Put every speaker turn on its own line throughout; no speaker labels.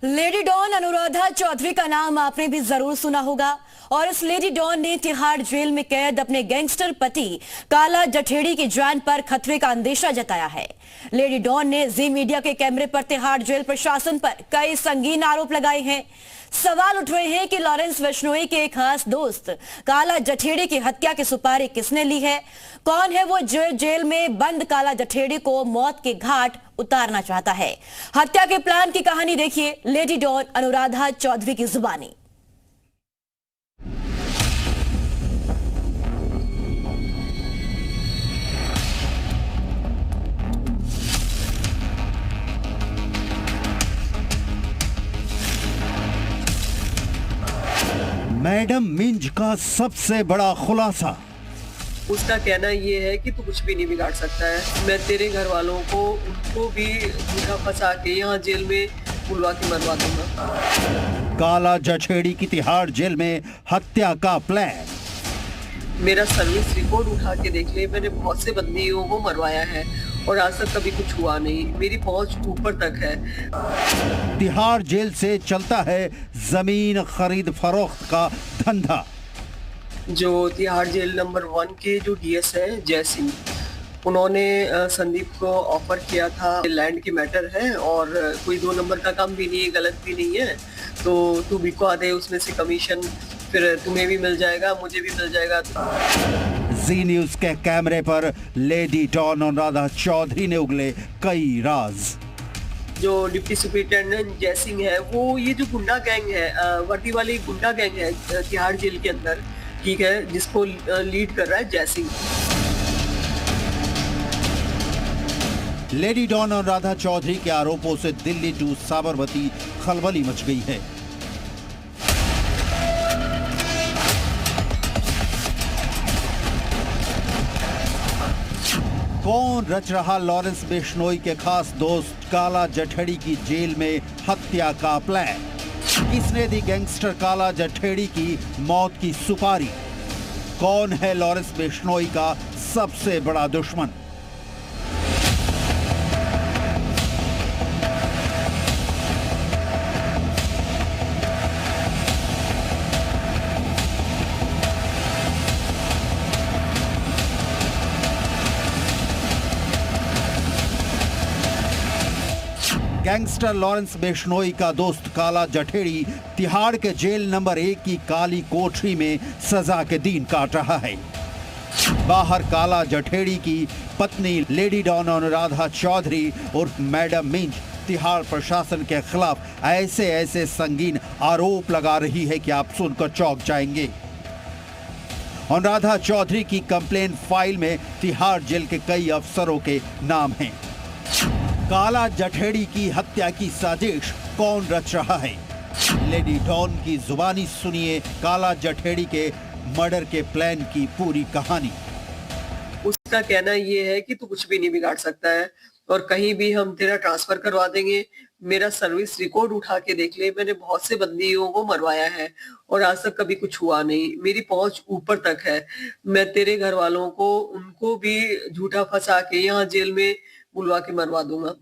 Lady don Anuradha Chaudhary का नाम आपने भी जरूर सुना होगा और इस लेडी डॉन ने तिहाड़ जेल में कैद अपने गैंगस्टर पति काला जठेड़ी की जान पर खतरे का अंदेशा जताया है। लेडी डॉन ने जी मीडिया के कैमरे पर तिहाड़ जेल प्रशासन पर कई संगीन आरोप लगाए हैं। सवाल उठ रहे हैं कि लॉरेंस बिश्नोई के एक खास दोस्त काला जठेड़ी की हत्या की सुपारी किसने ली है? कौन है वो जो जेल में बंद काला जठेड़ी को मौत के घाट उतारना चाहता है? हत्या के प्लान की कहानी देखिए लेडी डॉन अनुराधा चौधरी की जुबानी।
मैडम मिंज का सबसे बड़ा खुलासा।
उसका कहना ये है कि तू कुछ भी नहीं बिगाड़ सकता है। मैं तेरे घर वालों को उनको भी झूठा फंसा के यहाँ जेल में बुलवा के मरवा दूंगा।
काला जठेड़ी की तिहाड़ जेल में हत्या का प्लान।
मेरा सर्विस रिकॉर्ड उठा के देख ले, मैंने बहुत से बंदियों को मरवाया है और आज तक कभी कुछ हुआ नहीं। मेरी पहुंच ऊपर तक है।
तिहाड़ जेल से चलता है जमीन खरीद फरोख्त का धंधा।
जो तिहाड़ जेल नंबर 1 के जो डीएस है जय सिंह, उन्होंने संदीप को ऑफर किया था लैंड की मैटर है और कोई 2 नंबर का काम भी नहीं है, गलत भी नहीं है, तो तू बिकवा दे, उसमें से कमीशन फिर तुम्हें भी मिल जाएगा, मुझे भी मिल जाएगा।
जी न्यूज के कैमरे पर लेडी डॉन अनुराधा चौधरी ने उगले कई राज।
जो डिप्टी सुपरिटेंडेंट जय सिंह है, वो ये जो गुंडा गैंग है, वर्दी वाली गुंडा गैंग है तिहाड़ जेल के अंदर, ठीक है, जिसको लीड कर रहा है जय सिंह।
लेडी डॉन अनुराधा चौधरी के आरोपों से दिल्ली टू साबरमती खलबली मच गई है। कौन रच रहा लॉरेंस बिश्नोई के खास दोस्त काला जठेड़ी की जेल में हत्या का प्लान? किसने दी गैंगस्टर काला जठेड़ी की मौत की सुपारी? कौन है लॉरेंस बिश्नोई का सबसे बड़ा दुश्मन? गैंगस्टर लॉरेंस बिश्नोई का दोस्त काला जठेड़ी तिहाड़ के जेल नंबर 1 की काली कोठरी में सजा के दिन काट रहा है। बाहर काला जठेड़ी की पत्नी लेडी डॉन अनुराधा चौधरी और मैडम मिंज तिहाड़ प्रशासन के खिलाफ ऐसे ऐसे संगीन आरोप लगा रही है कि आप सुनकर चौंक जाएंगे। अनुराधा चौधरी की कंप्लेंट फाइल में तिहाड़ जेल के कई अफसरों के नाम हैं। काला जठेड़ी की हत्या की साजिश कौन रच रहा है? लेडी डॉन की जुबानी सुनिए काला जठेड़ी के मर्डर के प्लान की पूरी कहानी।
उसका कहना ये है कि तू कुछ भी नहीं बिगाड़ सकता है और कहीं भी हम तेरा ट्रांसफर करवा देंगे। मेरा सर्विस रिकॉर्ड उठा के देख ले, मैंने बहुत से बंदियों को मरवाया है और आज तक कभी कुछ हुआ नहीं। मेरी पहुंच ऊपर तक है। मैं तेरे घर वालों को उनको भी झूठा फंसा के यहाँ जेल में बुलवा के मरवा दूंगा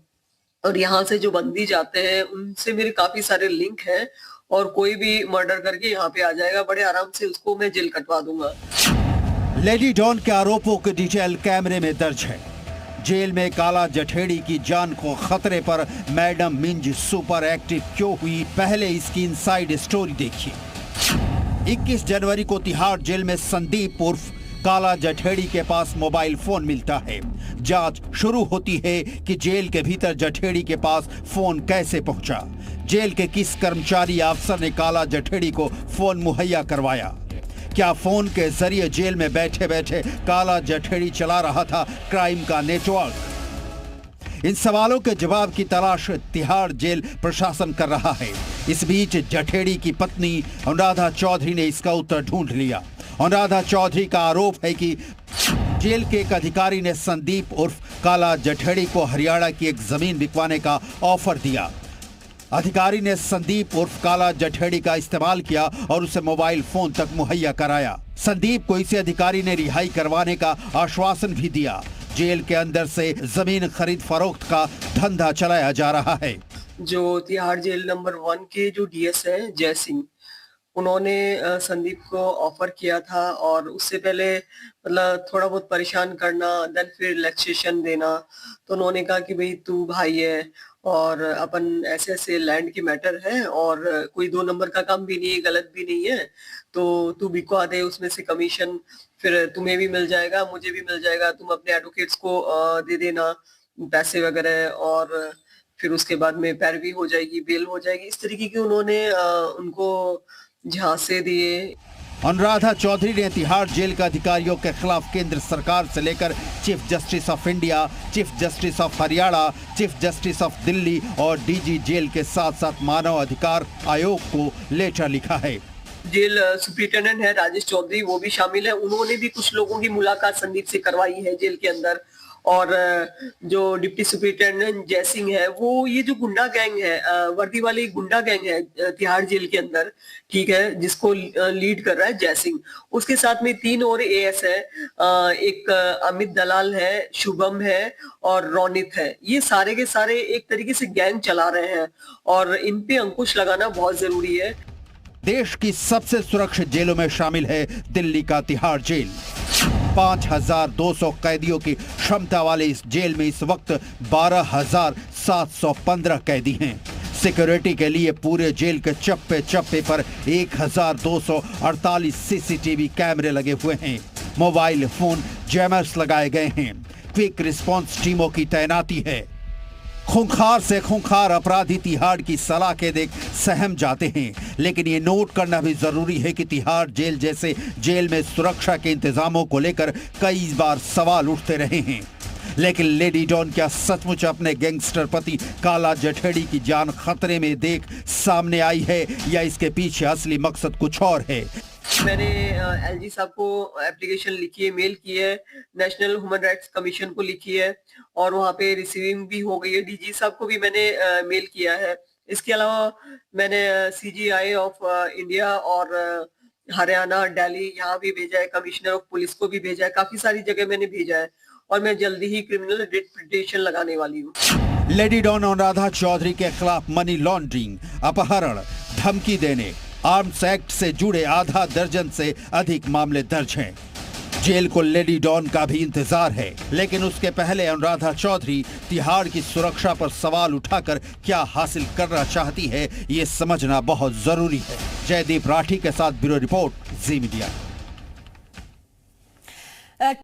और यहाँ से जो बंदी जाते हैं उनसे मेरे काफी सारे लिंक हैं और कोई भी मर्डर करके यहाँ पे आ जाएगा, बड़े आराम से उसको मैं जेल कटवा दूंगा।
लेडी डॉन के आरोपों की डिटेल कैमरे में दर्ज है। जेल में काला जठेड़ी की जान को खतरे पर मैडम मिंज सुपर एक्टिव क्यों हुई, पहले इसकी इनसाइड स्टोरी देखिए। 21 जनवरी को तिहाड़ जेल में संदीप उर्फ काला जठेड़ी के पास मोबाइल फोन मिलता है। जांच शुरू होती है कि जेल के भीतर जठेड़ी के पास फोन कैसे पहुंचा, जेल के किस कर्मचारी अफसर ने काला जठेड़ी को फोन मुहैया करवाया, क्या फोन के जरिए जेल में बैठे बैठे काला जठेड़ी चला रहा था क्राइम का नेटवर्क? इन सवालों के जवाब की तलाश तिहाड़ जेल प्रशासन कर रहा है। इस बीच जठेड़ी की पत्नी अनुराधा चौधरी ने इसका उत्तर ढूंढ लिया। अनुराधा चौधरी का आरोप है कि जेल के एक अधिकारी ने संदीप उर्फ काला जठेड़ी को हरियाणा की एक जमीन बिकवाने का ऑफर दिया। अधिकारी ने संदीप उर्फ काला जठेड़ी का इस्तेमाल किया और उसे मोबाइल फोन तक मुहैया कराया। संदीप को इसी अधिकारी ने रिहाई करवाने का आश्वासन भी दिया। जेल के अंदर से जमीन खरीद फरोख्त का धंधा चलाया जा रहा है।
जो तिहाड़ जेल नंबर 1 के जो डीएस हैं जय सिंह, उन्होंने संदीप को ऑफर किया था और उससे पहले मतलब थोड़ा बहुत परेशान करना, देन फिर रिलैक्सेशन देना। तो उन्होंने कहा कि भाई तू भाई है और अपन ऐसे-ऐसे लैंड की मैटर है और कोई 2 नंबर का काम भी नहीं है, गलत भी नहीं है, तो तू बिकवा दे, उसमें से कमीशन फिर तुम्हें भी मिल जाएगा, मुझे भी मिल जाएगा, तुम अपने एडवोकेट्स को दे देना पैसे वगैरह और फिर उसके बाद में पैरवी हो जाएगी, बेल हो जाएगी। इस तरीके के उन्होंने उनको झांसे दिए।
अनुराधा चौधरी ने तिहाड़ जेल के अधिकारियों के खिलाफ केंद्र सरकार से लेकर chief justice of India, chief justice of Haryana, chief justice of Delhi और डीजी जेल के साथ साथ मानव अधिकार आयोग को लेटर लिखा है।
जेल सुपरिटेंडेंट है राजेश चौधरी, वो भी शामिल है। उन्होंने भी कुछ लोगों की मुलाकात संदीप से करवाई है जेल के अंदर। और जो डिप्टी सुपरिटेंडेंट जय सिंह है, वो ये जो गुंडा गैंग है, वर्दी वाली गुंडा गैंग है तिहाड़ जेल के अंदर, ठीक है, जिसको लीड कर रहा है जय सिंह। उसके साथ में 3 और एएस है, एक अमित दलाल है, शुभम है और रोनित है। ये सारे के सारे एक तरीके से गैंग चला रहे हैं और इन पे अंकुश लगाना बहुत जरूरी है।
देश की सबसे सुरक्षित जेलों में शामिल है दिल्ली का तिहाड़ जेल। 5200 कैदियों की क्षमता वाले इस जेल में इस वक्त 12,715 कैदी हैं। सिक्योरिटी के लिए पूरे जेल के चप्पे चप्पे पर 1,248 सीसीटीवी कैमरे लगे हुए हैं। मोबाइल फोन जैमर्स लगाए गए हैं। क्विक रिस्पांस टीमों की तैनाती है। खूंखार से खूंखार अपराधी तिहाड़ की सलाखें देख सहम जाते हैं, लेकिन ये नोट करना भी जरूरी है कि तिहाड़ जेल जैसे जेल में सुरक्षा के इंतजामों को लेकर कई बार सवाल उठते रहे हैं। लेकिन लेडी डॉन क्या सचमुच अपने गैंगस्टर पति काला जठेड़ी की जान खतरे में देख सामने आई है या इसके पीछे असली मकसद कुछ और है?
मैंने एलजी साहब को एप्लीकेशन लिखी है, मेल की है, नेशनल ह्यूमन राइट्स कमीशन को लिखी है और वहाँ पे रिसीविंग भी हो गई है। डीजी साहब को भी मैंने मेल किया है। इसके अलावा मैंने सीजीआई ऑफ इंडिया और हरियाणा, दिल्ली यहाँ भी भेजा है, कमिश्नर ऑफ पुलिस को भी भेजा है, काफी सारी जगह मैंने भेजा है और मैं जल्दी ही क्रिमिनल रिट पिटीशन लगाने वाली हूँ।
लेडी डॉन अनुराधा चौधरी के खिलाफ मनी लॉन्ड्रिंग, अपहरण, धमकी देने, आर्म्स एक्ट से जुड़े आधा दर्जन से अधिक मामले दर्ज हैं। जेल को लेडी डॉन का भी इंतजार है, लेकिन उसके पहले अनुराधा चौधरी तिहाड़ की सुरक्षा पर सवाल उठाकर क्या हासिल करना चाहती है, ये समझना बहुत जरूरी है। जयदीप राठी के साथ ब्यूरो रिपोर्ट, जी मीडिया।